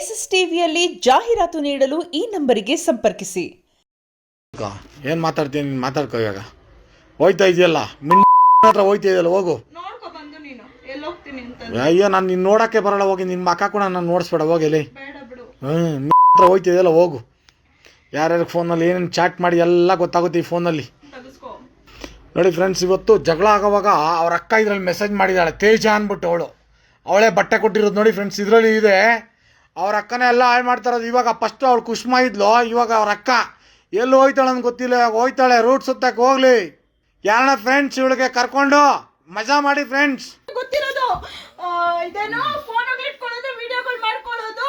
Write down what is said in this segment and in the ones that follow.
S S ಟಿವಿಯಲ್ಲಿ ಜಾಹೀರಾತು ನೀಡಲು ಈ ನಂಬರಿಗೆ ಸಂಪರ್ಕಿಸಿ. ಏನು ಮಾತಾಡ್ತೀನಿ ನೀನು? ಮಾತಾಡ್ಕೋ. ಇವಾಗ ಹೋಯ್ತಾ ಇದೆಯಲ್ಲ, ಮಿನ್ ಹತ್ರ ಹೋಯ್ತಾ ಇದೆಯಲ್ಲ, ಹೋಗು. ಅಯ್ಯೋ, ನಾನು ನಿನ್ನ ನೋಡೋಕ್ಕೆ ಬರೋಲ್ಲ, ಹೋಗಿ ನಿನ್ನ ಮಕ್ಕ ಕೂಡ ನಾನು ನೋಡಿಸ್ಬೇಡ, ಹೋಗಿ ಅಲ್ಲಿ. ಹತ್ರ ಹೋಯ್ತಾ ಇದೆಯಲ್ಲ, ಹೋಗು. ಯಾರ್ಯಾರು ಫೋನಲ್ಲಿ ಏನೇನು ಚಾಟ್ ಮಾಡಿ ಎಲ್ಲ ಗೊತ್ತಾಗುತ್ತೆ ಈ ಫೋನಲ್ಲಿ. ನೋಡಿ ಫ್ರೆಂಡ್ಸ್, ಇವತ್ತು ಜಗಳ ಆಗೋವಾಗ ಅವ್ರ ಅಕ್ಕ ಇದರಲ್ಲಿ ಮೆಸೇಜ್ ಮಾಡಿದ್ದಾಳೆ, ತೇಜ ಅಂದ್ಬಿಟ್ಟು. ಅವಳೇ ಬಟ್ಟೆ ಕೊಟ್ಟಿರೋದು ನೋಡಿ ಫ್ರೆಂಡ್ಸ್. ಇದರಲ್ಲಿ ಇದೆ, ಅವ್ರ ಅಕ್ಕನೇ ಎಲ್ಲ ಹಾಳು ಮಾಡ್ತಾರೋದು. ಇವಾಗ ಫಸ್ಟು ಅವಳು ಕುಷ್ಮಾ ಇದ್ಲು, ಇವಾಗ ಅವ್ರ ಅಕ್ಕ ಎಲ್ಲಿ ಹೋಯ್ತಾಳೆ ಅಂತ ಗೊತ್ತಿಲ್ಲ. ಇವಾಗ ಹೋಯ್ತಾಳೆ ರೂಟ್ ಸುತ್ತಕ್ಕೆ. ಹೋಗ್ಲಿ ಯಾರನ್ನ ಫ್ರೆಂಡ್ಸ್ ಇವಳಿಗೆ ಕರ್ಕೊಂಡು ಮಜಾ ಮಾಡಿ ಫ್ರೆಂಡ್ಸ್. ಗೊತ್ತಿರೋದು ಇದೇನೋ ಫೋನ್ ಇಟ್ಕೊಳ್ಳೋದು, ವಿಡಿಯೋಗಳು ಮಾಡ್ಕೊಳ್ಳೋದು,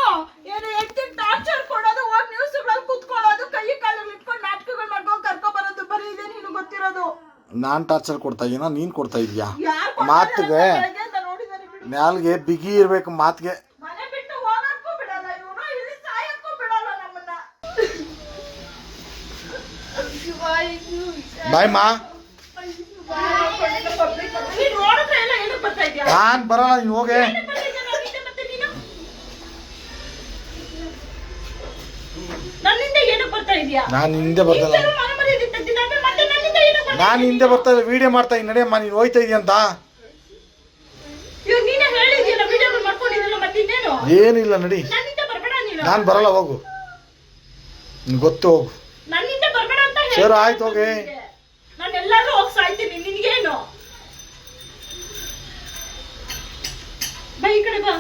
ಏನು ಎಕ್ಟಿವ್ ಟಾರ್ಚರ್ ಕೊಡೋದು, ಹೋಗಿ ನ್ಯೂಸ್ಗಳಲ್ಲಿ ಕೂತ್ಕೊಳ್ಳೋದು, ಕೈ ಕಾಲಲ್ಲಿ ಇಟ್ಕೊಂಡು ನಾಟಕಗಳು ಮಾಡ್ಕೊಂಡು ಕರ್ಕೊಂಡು ಬರೋದು, ಬರೀ ಇದೆ ನೀನು ಗೊತ್ತಿರೋದು. ನಾನು ಟಾರ್ಚರ್ ಕೊಡ್ತಾ ಇದೀನಾ, ನೀನು ಕೊಡ್ತಾ ಇದೀಯಾ? ಮಾತಿಗೆ ನಾಲ್ಗೆ ಬಿಗಿ ಇರಬೇಕು, ಮಾತಿಗೆ. ಮನೆ ಬಿಟ್ಟು ಹೋಗಕ್ಕೂ ಬಿಡಲ್ಲ ಇವನು, ಇಲ್ಲಿ ಸಾಯಕ್ಕೂ ಬಿಡಲ್ಲ ನಮ್ಮನ್ನ. ಬಾಯ್ ಮಾ. ನೀನು ನೋಡಿದ್ರೆ ಎಲ್ಲ ಏನಕ್ಕೆ ಬರ್ತಾ ಇದೆಯಾ? ನಾನು ಬರಲ್ಲ, ನೀನು ಹೋಗೆ. ನನ್ನಿಂದ ಏನಕ್ಕೆ ಬರ್ತಾ ಇದೆಯಾ? ನಾನು ಹಿಂದೆ ಬರ್ತಲ್ಲ, ನಾನು ಹಿಂದೆ ಬರ್ತಾ ಇಲ್ಲ, ವಿಡಿಯೋ ಮಾಡ್ತಾ ಇದ್ದೀನಿ. ನಡೆಯಮ್ಮ, ನೀನು ಹೋಯ್ತಾ ಇದೀಯ ಅಂತ. ಏನಿಲ್ಲ, ನಡಿ. ನಾನು ಬರಲ್ಲ, ಹೋಗು. ಗೊತ್ತು, ಹೋಗು. ಸರಿ ಆಯ್ತು, ಹೋಗಿ. ನಾನು ಎಲ್ಲಾದ್ರೂ ಹೋಗಿ ಸಾಯ್ತೀನಿ, ನಿನ್ಗೇನು? ಬಾ ಈ ಕಡೆ ಬಾ.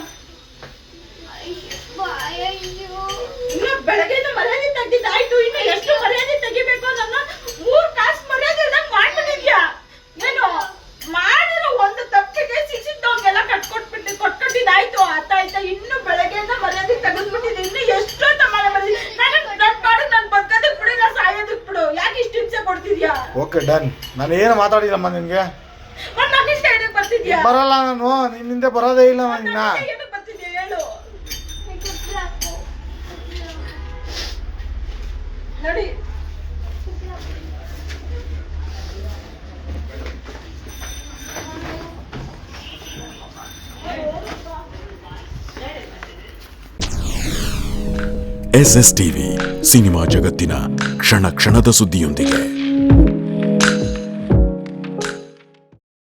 ಇನ್ನು ಬೆಳಗ್ಗೆಯಿಂದ ಮರ್ಯಾದೆ ತೆಗ್ದಿದ್ದಾಯ್ತು, ಇನ್ನು ಎಷ್ಟು ಮರ್ಯಾದೆ ತೆಗಿಬೇಕು? ನನ್ನ 3 ಕಾಸು ಮರ್ಯಾದೆ ಇಲ್ದಂಗ್ ಮಾಡ್ಬಿಟ್ಟಿದ್ಯಾ ಏನು? ಮಾಡಿರೋ ಒಂದು ತಪ್ಪಿಗೆ ಸಿಕ್ಸಿದ್ದವ್ಗೆಲ್ಲ ಕೊಟ್ಕೊಟ್ಟಿದ್ದಾಯ್ತು, ಆಯ್ತಾ? ಇನ್ನು ಬೆಳಗ್ಗೆಯಿಂದ ಮರ್ಯಾದೆ ತೆಗೆದ್ಬಿಟ್ಟಿದೆ, ಇನ್ನು ಎಷ್ಟೊತ್ತ ಮನೆ ಬಂದಿ. ನಾನು ಬದುಕೋದಕ್ ಬಿಡು, ಇಲ್ಲ ಸಾಯೋದಕ್ ಬಿಡು. ಯಾಕೆ ಇಷ್ಟು ಹಿಂಸೆ ಕೊಡ್ತಿದ್ಯಾ? Okay done. ನಾನು ಏನು ಮಾತಾಡಿಲ್ಲಮ್ಮ ನಿನ್ಗೆ. ನನ್ನಿಂದ ಏನಕ್ಕೆ ಬರ್ತಿದ್ಯಾ? ಬರಲ್ಲ, ನಾನು ನಿನ್ನಿಂದ ಬರೋದೇ ಇಲ್ಲ. ನಿನ್ನ ಏನಕ್ಕೆ ಬರ್ತಿದ್ಯಾ ಹೇಳು? ನೋಡಿ, ಎಸ್ಎಸ್ ಟಿವಿ ಸಿನಿಮಾ ಜಗತ್ತಿನ ಕ್ಷಣ ಕ್ಷಣದ ಸುದ್ದಿಯೊಂದಿಗೆ.